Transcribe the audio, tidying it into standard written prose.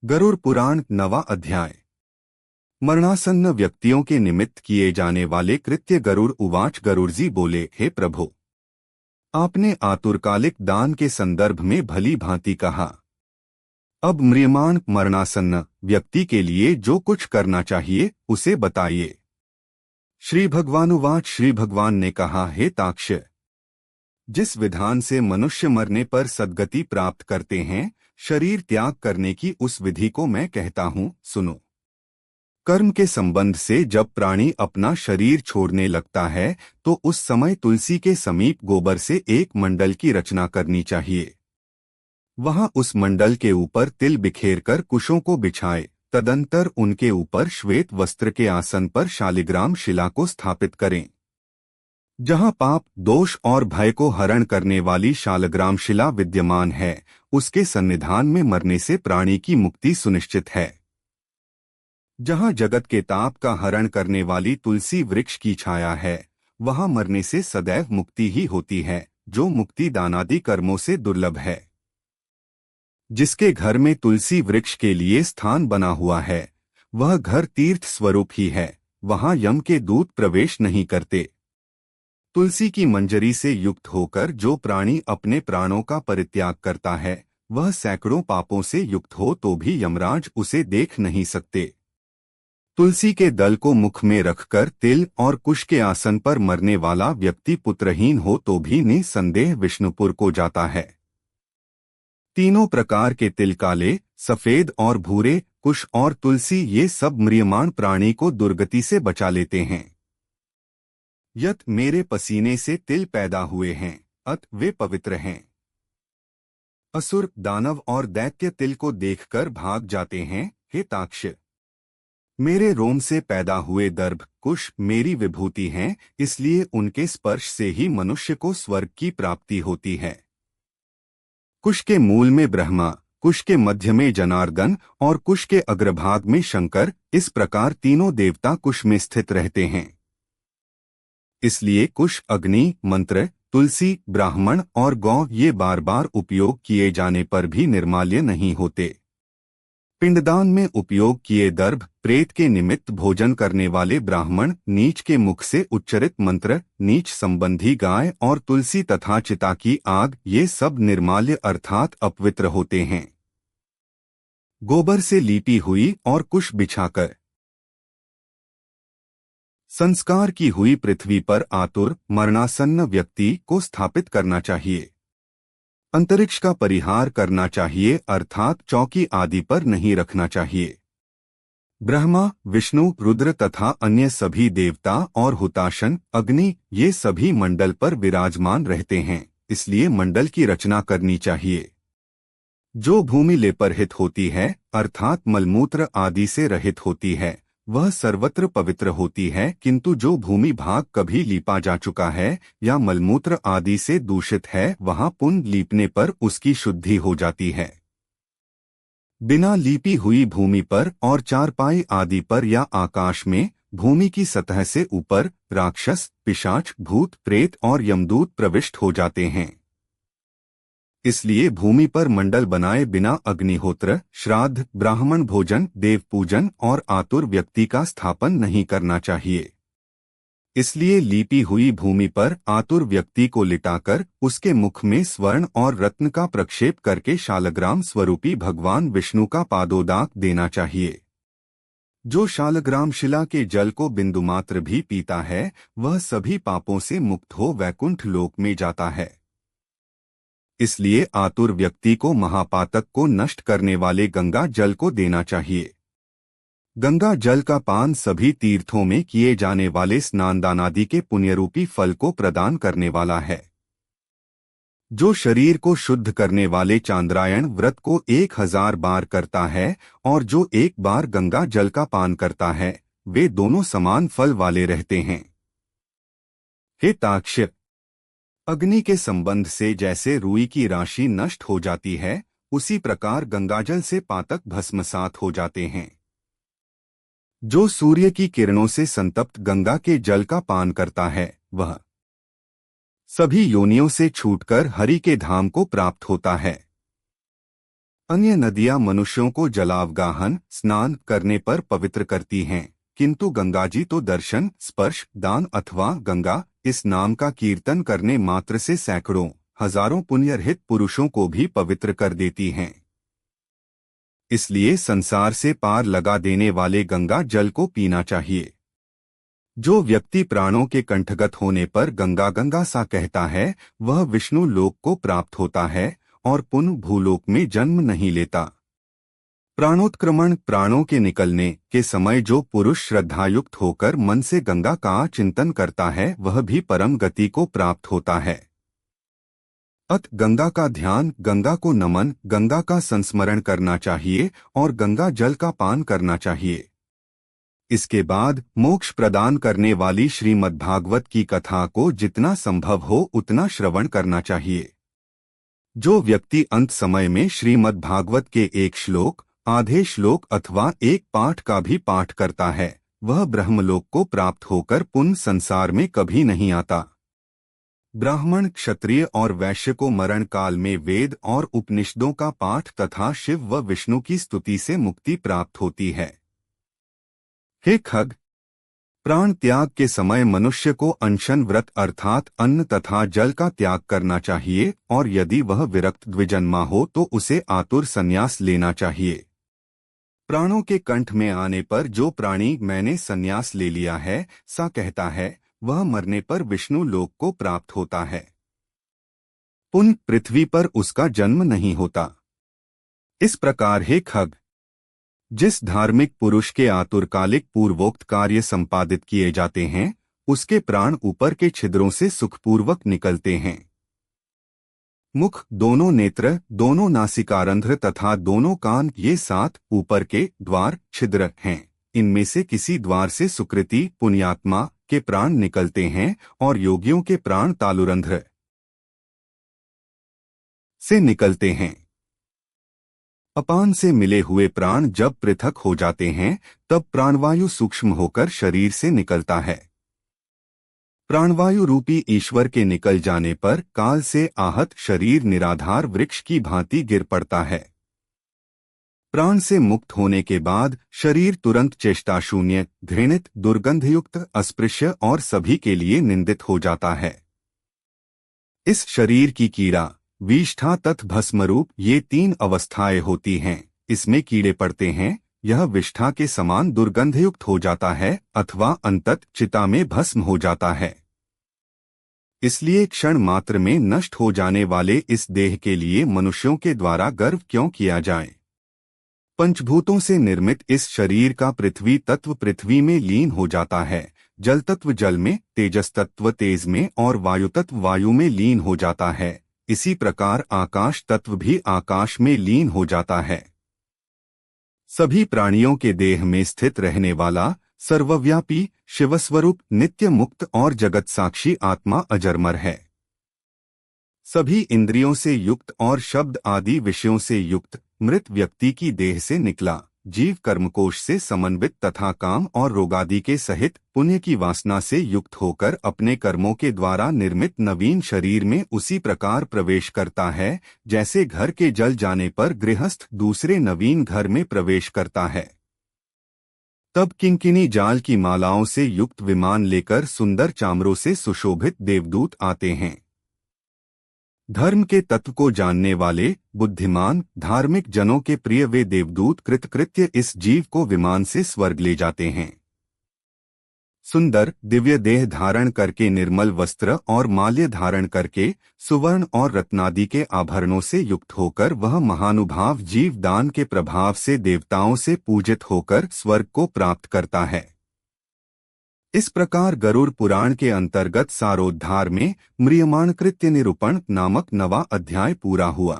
गरुड़ पुराण 9वां अध्याय। मरणासन्न व्यक्तियों के निमित्त किए जाने वाले कृत्य। गरुड़ उवाच। गरुड़जी बोले, हे प्रभु, आपने आतुरकालिक दान के संदर्भ में भली भांति कहा। अब म्रियमाण मरणासन्न व्यक्ति के लिए जो कुछ करना चाहिए उसे बताइए। श्री भगवानुवाच। श्री भगवान ने कहा, हे ताक्ष, जिस विधान से मनुष्य मरने पर सद्गति प्राप्त करते हैं, शरीर त्याग करने की उस विधि को मैं कहता हूँ, सुनो। कर्म के संबंध से जब प्राणी अपना शरीर छोड़ने लगता है तो उस समय तुलसी के समीप गोबर से एक मंडल की रचना करनी चाहिए। वहां उस मंडल के ऊपर तिल बिखेरकर कुशों को बिछाए। तदंतर उनके ऊपर श्वेत वस्त्र के आसन पर शालिग्राम शिला को स्थापित करें। जहां पाप, दोष और भय को हरण करने वाली शालग्राम शिला विद्यमान है, उसके सन्निधान में मरने से प्राणी की मुक्ति सुनिश्चित है। जहां जगत के ताप का हरण करने वाली तुलसी वृक्ष की छाया है, वहां मरने से सदैव मुक्ति ही होती है, जो मुक्ति दानादि कर्मों से दुर्लभ है। जिसके घर में तुलसी वृक्ष के लिए स्थान बना हुआ है, वह घर तीर्थ स्वरूप ही है, वहां यम के दूत प्रवेश नहीं करते। तुलसी की मंजरी से युक्त होकर जो प्राणी अपने प्राणों का परित्याग करता है, वह सैकड़ों पापों से युक्त हो तो भी यमराज उसे देख नहीं सकते। तुलसी के दल को मुख में रखकर तिल और कुश के आसन पर मरने वाला व्यक्ति पुत्रहीन हो तो भी निसंदेह विष्णुपुर को जाता है। तीनों प्रकार के तिल, काले, सफेद और भूरे, कुश और तुलसी, ये सब म्रियमाण प्राणी को दुर्गति से बचा लेते हैं। यत मेरे पसीने से तिल पैदा हुए हैं, अत वे पवित्र हैं। असुर, दानव और दैत्य तिल को देखकर भाग जाते हैं। हे ताक्ष, मेरे रोम से पैदा हुए दर्भ, कुश मेरी विभूति हैं, इसलिए उनके स्पर्श से ही मनुष्य को स्वर्ग की प्राप्ति होती है। कुश के मूल में ब्रह्मा, कुश के मध्य में जनार्दन और कुश के अग्रभाग में शंकर, इस प्रकार तीनों देवता कुश में स्थित रहते हैं। इसलिए कुश, अग्नि, मंत्र, तुलसी, ब्राह्मण और गौ ये बार बार उपयोग किए जाने पर भी निर्माल्य नहीं होते। पिंडदान में उपयोग किए दर्भ, प्रेत के निमित्त भोजन करने वाले ब्राह्मण, नीच के मुख से उच्चरित मंत्र, नीच संबंधी गाय और तुलसी तथा चिता की आग, ये सब निर्माल्य अर्थात अपवित्र होते हैं। गोबर से लीपी हुई और कुश बिछाकर संस्कार की हुई पृथ्वी पर आतुर मरणासन्न व्यक्ति को स्थापित करना चाहिए। अंतरिक्ष का परिहार करना चाहिए, अर्थात चौकी आदि पर नहीं रखना चाहिए। ब्रह्मा, विष्णु, रुद्र तथा अन्य सभी देवता और हुताशन, अग्नि, ये सभी मंडल पर विराजमान रहते हैं, इसलिए मंडल की रचना करनी चाहिए। जो भूमि लेपरहित होती है, अर्थात मलमूत्र आदि से रहित होती है, वह सर्वत्र पवित्र होती है, किंतु जो भूमि भाग कभी लीपा जा चुका है या मलमूत्र आदि से दूषित है, वहां पुनः लीपने पर उसकी शुद्धि हो जाती है। बिना लीपी हुई भूमि पर और चारपाई आदि पर या आकाश में भूमि की सतह से ऊपर राक्षस, पिशाच, भूत, प्रेत और यमदूत प्रविष्ट हो जाते हैं। इसलिए भूमि पर मंडल बनाए बिना अग्निहोत्र, श्राद्ध, ब्राह्मण भोजन, देव पूजन और आतुर व्यक्ति का स्थापन नहीं करना चाहिए। इसलिए लीपी हुई भूमि पर आतुर व्यक्ति को लिटाकर उसके मुख में स्वर्ण और रत्न का प्रक्षेप करके शालग्राम स्वरूपी भगवान विष्णु का पादोदाक देना चाहिए। जो शालग्राम शिला के जल को बिंदुमात्र भी पीता है, वह सभी पापों से मुक्त हो वैकुंठ लोक में जाता है। इसलिए आतुर व्यक्ति को महापातक को नष्ट करने वाले गंगा जल को देना चाहिए। गंगा जल का पान सभी तीर्थों में किए जाने वाले स्नानदानादि के पुण्यरूपी फल को प्रदान करने वाला है। जो शरीर को शुद्ध करने वाले चांद्रायण व्रत को 1000 बार करता है और जो एक बार गंगा जल का पान करता है, वे दोनों समान फल वाले रहते हैं। हे ताक्ष, अग्नि के संबंध से जैसे रुई की राशि नष्ट हो जाती है, उसी प्रकार गंगाजल से पातक भस्मसात हो जाते हैं। जो सूर्य की किरणों से संतप्त गंगा के जल का पान करता है, वह सभी योनियों से छूटकर हरि के धाम को प्राप्त होता है। अन्य नदियां मनुष्यों को जलावगाहन स्नान करने पर पवित्र करती हैं, किंतु गंगाजी तो दर्शन, स्पर्श, दान अथवा गंगा इस नाम का कीर्तन करने मात्र से सैकड़ों हजारों पुण्यरहित पुरुषों को भी पवित्र कर देती हैं। इसलिए संसार से पार लगा देने वाले गंगा जल को पीना चाहिए। जो व्यक्ति प्राणों के कंठगत होने पर गंगा गंगा सा कहता है, वह विष्णु लोक को प्राप्त होता है और पुनः भूलोक में जन्म नहीं लेता। प्राणोत्क्रमण प्राणों के निकलने के समय जो पुरुष श्रद्धायुक्त होकर मन से गंगा का चिंतन करता है, वह भी परम गति को प्राप्त होता है। अत गंगा का ध्यान, गंगा को नमन, गंगा का संस्मरण करना चाहिए और गंगा जल का पान करना चाहिए। इसके बाद मोक्ष प्रदान करने वाली श्रीमद्भागवत की कथा को जितना संभव हो उतना श्रवण करना चाहिए। जो व्यक्ति अंत समय में श्रीमद्भागवत के एक श्लोक, आधे श्लोक अथवा एक पाठ का भी पाठ करता है, वह ब्रह्मलोक को प्राप्त होकर पुनः संसार में कभी नहीं आता। ब्राह्मण, क्षत्रिय और वैश्य को मरण काल में वेद और उपनिषदों का पाठ तथा शिव व विष्णु की स्तुति से मुक्ति प्राप्त होती है। हे खग, प्राण त्याग के समय मनुष्य को अनशन व्रत अर्थात अन्न तथा जल का त्याग करना चाहिए और यदि वह विरक्त द्विजन्मा हो तो उसे आतुर संन्यास लेना चाहिए। प्राणों के कंठ में आने पर जो प्राणी मैंने संन्यास ले लिया है सा कहता है, वह मरने पर विष्णु लोक को प्राप्त होता है। पुनः पृथ्वी पर उसका जन्म नहीं होता। इस प्रकार हे खग, जिस धार्मिक पुरुष के आतुरकालिक पूर्वोक्त कार्य संपादित किए जाते हैं, उसके प्राण ऊपर के छिद्रों से सुखपूर्वक निकलते हैं। मुख, दोनों नेत्र, दोनों नासिकारंध्र तथा दोनों कान, ये 7 ऊपर के द्वार छिद्र हैं। इनमें से किसी द्वार से सुकृति पुण्यात्मा के प्राण निकलते हैं और योगियों के प्राण तालुरंध्र से निकलते हैं। अपान से मिले हुए प्राण जब पृथक हो जाते हैं, तब प्राणवायु सूक्ष्म होकर शरीर से निकलता है। प्राणवायु रूपी ईश्वर के निकल जाने पर काल से आहत शरीर निराधार वृक्ष की भांति गिर पड़ता है। प्राण से मुक्त होने के बाद शरीर तुरंत चेष्टाशून्य, घृणित, दुर्गंधयुक्त, अस्पृश्य और सभी के लिए निंदित हो जाता है। इस शरीर की कीड़ा, विष्ठा तथा भस्मरूप, ये 3 अवस्थाएं होती हैं। इसमें कीड़े पड़ते हैं, यह विष्ठा के समान दुर्गंधयुक्त हो जाता है अथवा अंतत चिता में भस्म हो जाता है। इसलिए क्षण मात्र में नष्ट हो जाने वाले इस देह के लिए मनुष्यों के द्वारा गर्व क्यों किया जाए। पंचभूतों से निर्मित इस शरीर का पृथ्वी तत्व पृथ्वी में लीन हो जाता है, जल तत्व जल में, तेजस तत्व तेज में और वायु तत्व वायु में लीन हो जाता है। इसी प्रकार आकाश तत्व भी आकाश में लीन हो जाता है। सभी प्राणियों के देह में स्थित रहने वाला सर्वव्यापी शिवस्वरूप नित्य मुक्त और जगत साक्षी आत्मा अजरमर है। सभी इंद्रियों से युक्त और शब्द आदि विषयों से युक्त मृत व्यक्ति की देह से निकला जीव कर्मकोश से समन्वित तथा काम और रोगादि के सहित पुण्य की वासना से युक्त होकर अपने कर्मों के द्वारा निर्मित नवीन शरीर में उसी प्रकार प्रवेश करता है, जैसे घर के जल जाने पर गृहस्थ दूसरे नवीन घर में प्रवेश करता है। तब किंकिनी जाल की मालाओं से युक्त विमान लेकर सुंदर चामरों से सुशोभित देवदूत आते हैं। धर्म के तत्व को जानने वाले बुद्धिमान धार्मिक जनों के प्रिय वे देवदूत कृतकृत्य इस जीव को विमान से स्वर्ग ले जाते हैं। सुंदर दिव्य देह धारण करके, निर्मल वस्त्र और माल्य धारण करके, सुवर्ण और रत्नादि के आभरणों से युक्त होकर वह महानुभाव जीव दान के प्रभाव से देवताओं से पूजित होकर स्वर्ग को प्राप्त करता है। इस प्रकार गरुड़ पुराण के अंतर्गत सारोद्धार में म्रियमाण कृत्य निरूपण नामक 9वां अध्याय पूरा हुआ।